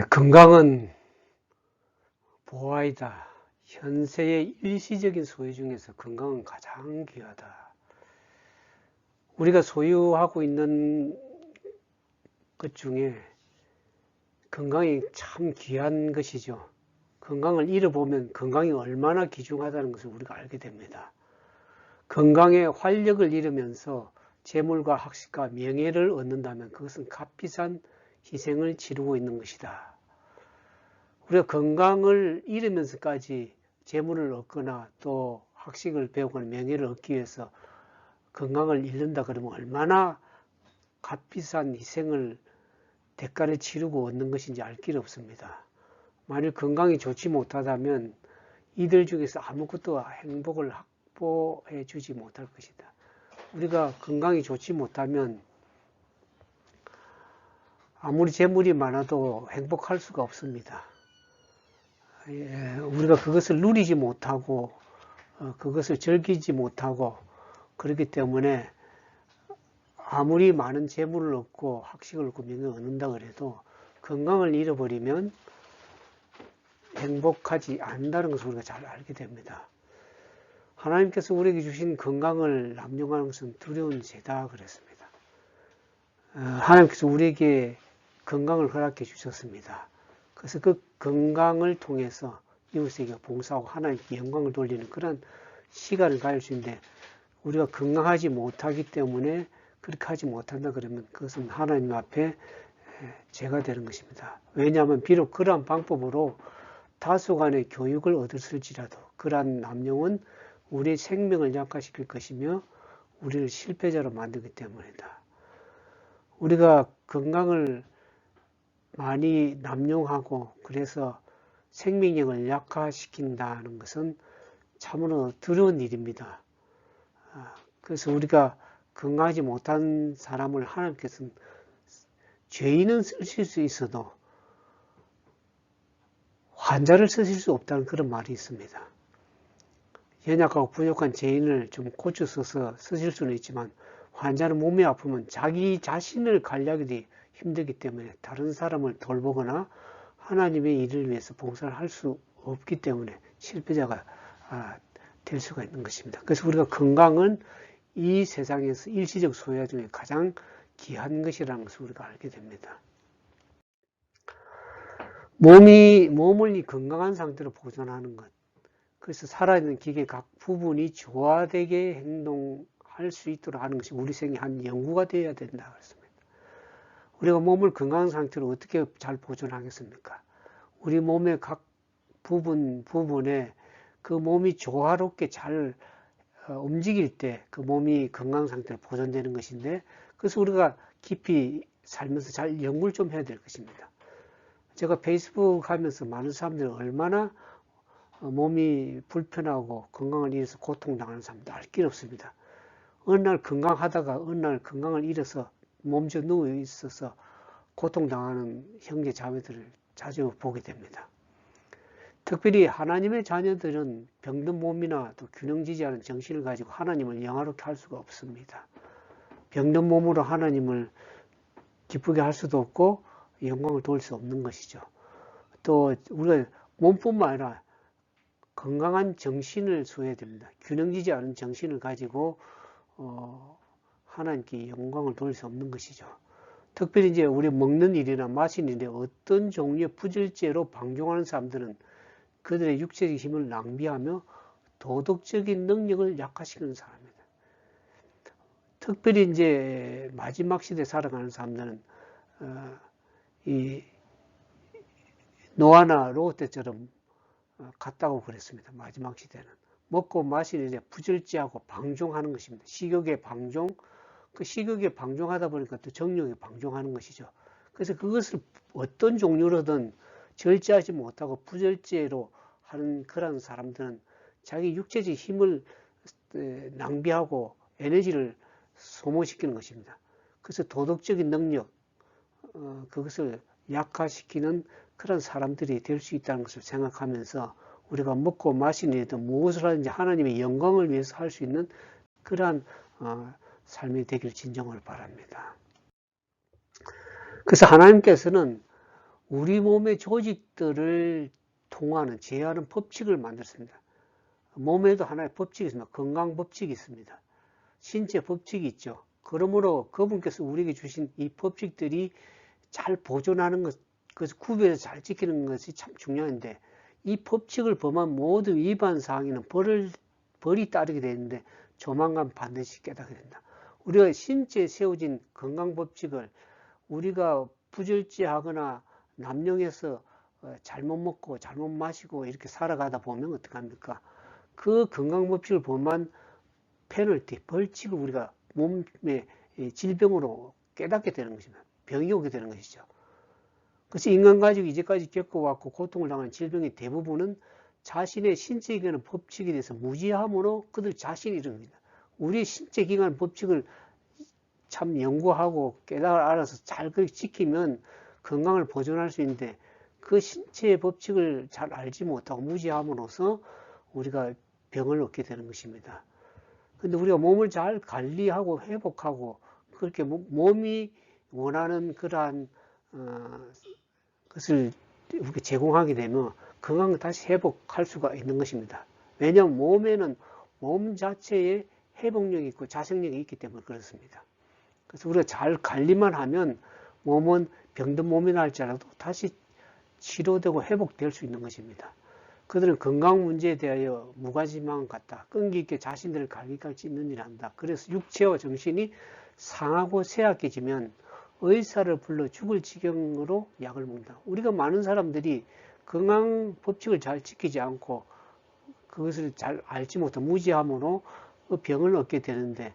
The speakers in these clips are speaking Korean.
건강은 보아이다. 현세의 일시적인 소유 중에서 건강은 가장 귀하다. 우리가 소유하고 있는 것 중에 건강이 참 귀한 것이죠. 건강을 잃어보면 건강이 얼마나 귀중하다는 것을 우리가 알게 됩니다. 건강의 활력을 잃으면서 재물과 학식과 명예를 얻는다면 그것은 값비싼 희생을 치르고 있는 것이다. 우리가 건강을 잃으면서까지 재물을 얻거나 또 학식을 배우거나 명예를 얻기 위해서 건강을 잃는다 그러면 얼마나 값비싼 희생을 대가를 치르고 얻는 것인지 알 길이 없습니다. 만일 건강이 좋지 못하다면 이들 중에서 아무것도 행복을 확보해 주지 못할 것이다. 우리가 건강이 좋지 못하면 아무리 재물이 많아도 행복할 수가 없습니다. 우리가 그것을 누리지 못하고 그것을 즐기지 못하고 그렇기 때문에 아무리 많은 재물을 얻고 학식을 얻고 명예를 얻는다 그래도 건강을 잃어버리면 행복하지 않는다는 것을 우리가 잘 알게 됩니다. 하나님께서 우리에게 주신 건강을 남용하는 것은 두려운 죄다 그랬습니다. 하나님께서 우리에게 건강을 허락해 주셨습니다. 그래서 그 건강을 통해서 이웃에게 봉사하고 하나님께 영광을 돌리는 그런 시간을 가질 수 있는데 우리가 건강하지 못하기 때문에 그렇게 하지 못한다 그러면 그것은 하나님 앞에 죄가 되는 것입니다. 왜냐하면 비록 그러한 방법으로 다소간의 교육을 얻었을지라도 그러한 남용은 우리의 생명을 약화시킬 것이며 우리를 실패자로 만들기 때문이다. 우리가 건강을 많이 남용하고 그래서 생명력을 약화시킨다는 것은 참으로 두려운 일입니다. 그래서 우리가 건강하지 못한 사람을 하나님께서는 죄인은 쓰실 수 있어도 환자를 쓰실 수 없다는 그런 말이 있습니다. 연약하고 부족한 죄인을 좀 고쳐서 쓰실 수는 있지만 환자는 몸이 아프면 자기 자신을 관리하기 힘들기 때문에 다른 사람을 돌보거나 하나님의 일을 위해서 봉사를 할 수 없기 때문에 실패자가 될 수가 있는 것입니다. 그래서 우리가 건강은 이 세상에서 일시적 소유 중에 가장 귀한 것이라는 것을 우리가 알게 됩니다. 몸을 이 건강한 상태로 보존하는 것. 그래서 살아있는 기계 각 부분이 조화되게 행동할 수 있도록 하는 것이 우리 생의 한 연구가 되어야 된다 그랬습니다. 우리가 몸을 건강한 상태로 어떻게 잘 보존하겠습니까? 우리 몸의 각 부분에 그 몸이 조화롭게 잘 움직일 때 그 몸이 건강 상태로 보존되는 것인데 그래서 우리가 깊이 살면서 잘 연구를 좀 해야 될 것입니다. 제가 페이스북 하면서 많은 사람들이 얼마나 몸이 불편하고 건강을 잃어서 고통당하는 사람도 알 길 없습니다. 어느 날 건강하다가 어느 날 건강을 잃어서 몸져 누워 있어서 고통당하는 형제 자매들을 자주 보게 됩니다. 특별히 하나님의 자녀들은 병든 몸이나 또 균형지지 않은 정신을 가지고 하나님을 영화롭게 할 수가 없습니다. 병든 몸으로 하나님을 기쁘게 할 수도 없고 영광을 돌릴 수 없는 것이죠. 또 우리가 몸뿐만 아니라 건강한 정신을 소유해야 됩니다. 균형지지 않은 정신을 가지고 하나님께 영광을 돌릴 수 없는 것이죠. 특별히 이제 우리 먹는 일이나 마시는 일에 어떤 종류의 부질제로 방종하는 사람들은 그들의 육체적 힘을 낭비하며 도덕적인 능력을 약화시키는 사람입니다. 특별히 이제 마지막 시대에 살아가는 사람들은 이 노아나 롯 때처럼 같다고 그랬습니다. 마지막 시대는 먹고 마시는 일에 부질제하고 방종하는 것입니다. 식욕에 방종, 그 식욕에 방종하다 보니까 또 정욕에 방종하는 것이죠. 그래서 그것을 어떤 종류로든 절제하지 못하고 부절제로 하는 그런 사람들은 자기 육체적 힘을 낭비하고 에너지를 소모시키는 것입니다. 그래서 도덕적인 능력, 그것을 약화시키는 그런 사람들이 될 수 있다는 것을 생각하면서 우리가 먹고 마시는 일도 무엇을 하든지 하나님의 영광을 위해서 할 수 있는 그러한 삶이 되길 진정을 바랍니다. 그래서 하나님께서는 우리 몸의 조직들을 통하는 제어하는 법칙을 만들었습니다. 몸에도 하나의 법칙이 있습니다. 건강 법칙이 있습니다. 신체 법칙이 있죠. 그러므로 그분께서 우리에게 주신 이 법칙들이 잘 보존하는 것, 그래서 구별해서 잘 지키는 것이 참 중요한데, 이 법칙을 범한 모든 위반 사항에는 벌이 따르게 되는데 조만간 반드시 깨닫게 된다. 우리가 신체에 세워진 건강 법칙을 우리가 부절제하거나 남용해서 잘못 먹고 잘못 마시고 이렇게 살아가다 보면 어떡합니까? 그 건강 법칙을 범한 페널티, 벌칙을 우리가 몸의 질병으로 깨닫게 되는 것입니다. 병이 오게 되는 것이죠. 그래서 인간 가족이 이제까지 겪어왔고 고통을 당한 질병의 대부분은 자신의 신체 기관 법칙에 대해서 무지함으로 그들 자신이 이런 겁니다. 우리의 신체 기관 법칙을 참 연구하고 알아서 잘 지키면 건강을 보존할 수 있는데, 그 신체의 법칙을 잘 알지 못하고 무지함으로써 우리가 병을 얻게 되는 것입니다. 근데 우리가 몸을 잘 관리하고 회복하고 그렇게 몸이 원하는 그러한 것을 제공하게 되면 건강을 다시 회복할 수가 있는 것입니다. 왜냐하면 몸에는 몸 자체에 회복력이 있고 자생력이 있기 때문에 그렇습니다. 그래서 우리가 잘 관리만 하면 몸은 병든 몸이라 할지라도 다시 치료되고 회복될 수 있는 것입니다. 그들은 건강 문제에 대하여 무관심한 것 같다. 끈기 있게 자신들을 갈기갈 찢는 일을 한다. 그래서 육체와 정신이 상하고 쇠약해지면 의사를 불러 죽을 지경으로 약을 먹는다. 우리가 많은 사람들이 건강 법칙을 잘 지키지 않고 그것을 잘 알지 못하고 무지함으로 병을 얻게 되는데,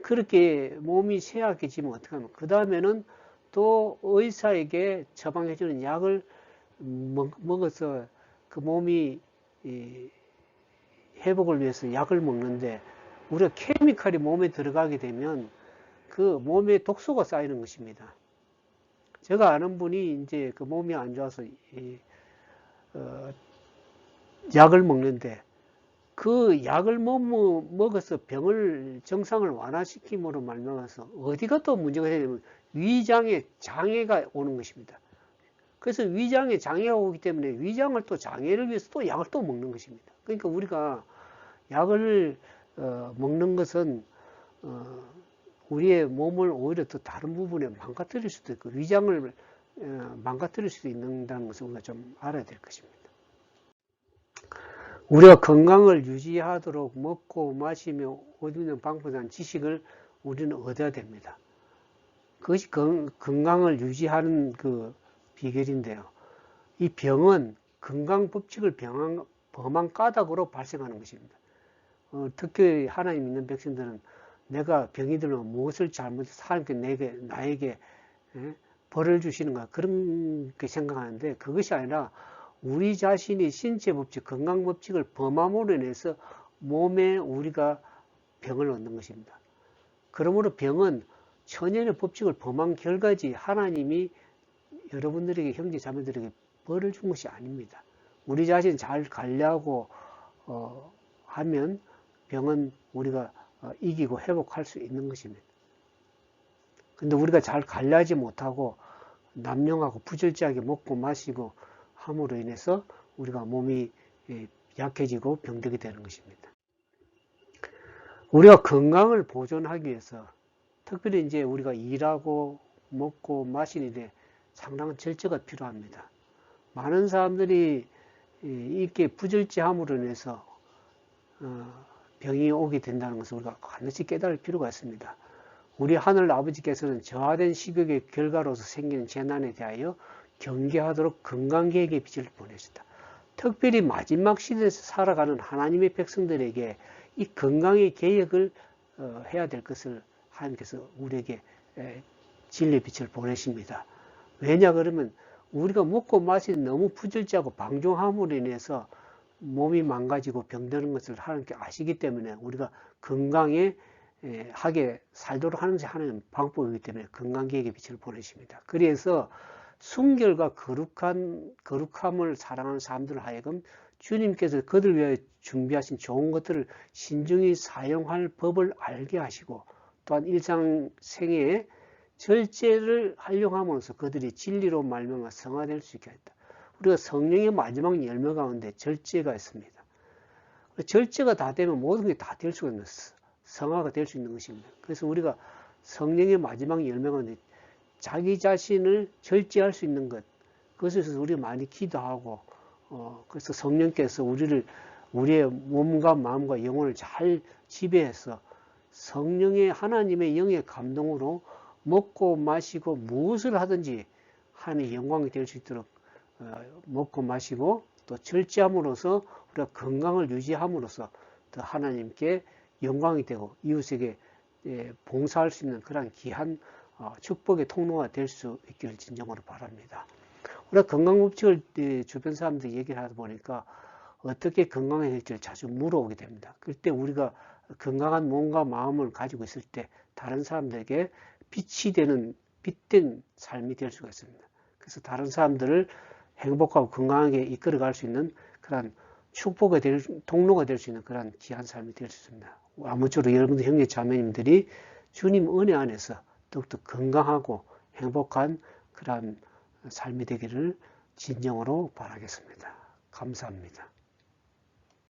그렇게 몸이 쇠약해지면 어떻게 하면 그 다음에는 또 의사에게 처방해주는 약을 먹어서 그 몸이 회복을 위해서 약을 먹는데, 우리가 케미칼이 몸에 들어가게 되면 그 몸에 독소가 쌓이는 것입니다. 제가 아는 분이 이제 그 몸이 안 좋아서 약을 먹는데, 그 약을 먹어서 병을 정상을 완화시킴으로 말미암아서 어디가 또 문제가 되냐면 위장에 장애가 오는 것입니다. 그래서 위장에 장애가 오기 때문에 위장을 또 장애를 위해서 또 약을 또 먹는 것입니다. 그러니까 우리가 약을 먹는 것은 우리의 몸을 오히려 더 다른 부분에 망가뜨릴 수도 있고 위장을 망가뜨릴 수도 있다는 것을 우리가 좀 알아야 될 것입니다. 우리가 건강을 유지하도록 먹고 마시며 옷 입는 방법에 대한 지식을 우리는 얻어야 됩니다. 그것이 건강을 유지하는 그 비결인데요. 이 병은 건강 법칙을 범한 까닭으로 발생하는 것입니다. 특히 하나님 믿는 백성들은 내가 병이 들면 무엇을 잘못해서 하나님께 나에게 벌을 주시는가 그런 게 생각하는데, 그것이 아니라 우리 자신이 신체 법칙, 건강 법칙을 범함으로 인해서 몸에 우리가 병을 얻는 것입니다. 그러므로 병은 천연의 법칙을 범한 결과지 하나님이 여러분들에게, 형제 자매들에게 벌을 준 것이 아닙니다. 우리 자신 잘 관리하고 하면 병은 우리가 이기고 회복할 수 있는 것입니다. 근데 우리가 잘 관리하지 못하고 남용하고 부절제하게 먹고 마시고 함으로 인해서 우리가 몸이 약해지고 병들게 되는 것입니다. 우리가 건강을 보존하기 위해서 특별히 이제 우리가 일하고 먹고 마시는 데 상당한 절제가 필요합니다. 많은 사람들이 이렇게 부절제함으로 인해서 병이 오게 된다는 것을 우리가 반드시 깨달을 필요가 있습니다. 우리 하늘 아버지께서는 저하된 식욕의 결과로서 생기는 재난에 대하여 경계하도록 건강계획의 빛을 보내셨다. 특별히 마지막 시대에서 살아가는 하나님의 백성들에게 이 건강의 계획을 해야 될 것을 하나님께서 우리에게 진리의 빛을 보내십니다. 왜냐 그러면 우리가 먹고 마시는 너무 부절제하고 방종함으로 인해서 몸이 망가지고 병드는 것을 하나님께 아시기 때문에 우리가 건강에 하게 살도록 하는 것이 하나님의 방법이기 때문에 건강계획의 빛을 보내십니다. 그래서 순결과 거룩함을 사랑하는 사람들을 하여금 주님께서 그들 위해 준비하신 좋은 것들을 신중히 사용할 법을 알게 하시고, 또한 일상생애에 절제를 활용함으로써 그들이 진리로 말미암아 성화될 수 있게 했다. 우리가 성령의 마지막 열매 가운데 절제가 있습니다. 절제가 다 되면 모든 게 다 될 수가 있는 성화가 될 수 있는 것입니다. 그래서 우리가 성령의 마지막 열매 가운데 자기 자신을 절제할 수 있는 것, 그것에 있어서 우리가 많이 기도하고, 그래서 성령께서 우리의 몸과 마음과 영혼을 잘 지배해서 성령의 하나님의 영의 감동으로 먹고 마시고 무엇을 하든지 하나님의 영광이 될 수 있도록 먹고 마시고 또 절제함으로써 우리가 건강을 유지함으로써 더 하나님께 영광이 되고 이웃에게 봉사할 수 있는 그런 귀한 축복의 통로가 될 수 있기를 진정으로 바랍니다. 우리가 건강법칙을 주변 사람들이 얘기를 하다 보니까 어떻게 건강해질지를 자주 물어오게 됩니다. 그때 우리가 건강한 몸과 마음을 가지고 있을 때 다른 사람들에게 빛이 되는 빛된 삶이 될 수가 있습니다. 그래서 다른 사람들을 행복하고 건강하게 이끌어갈 수 있는 그런 축복의 통로가 될 수 있는 그런 귀한 삶이 될 수 있습니다. 아무쪼록 여러분들 형제 자매님들이 주님 은혜 안에서 더욱더 건강하고 행복한 그런 삶이 되기를 진정으로 바라겠습니다. 감사합니다.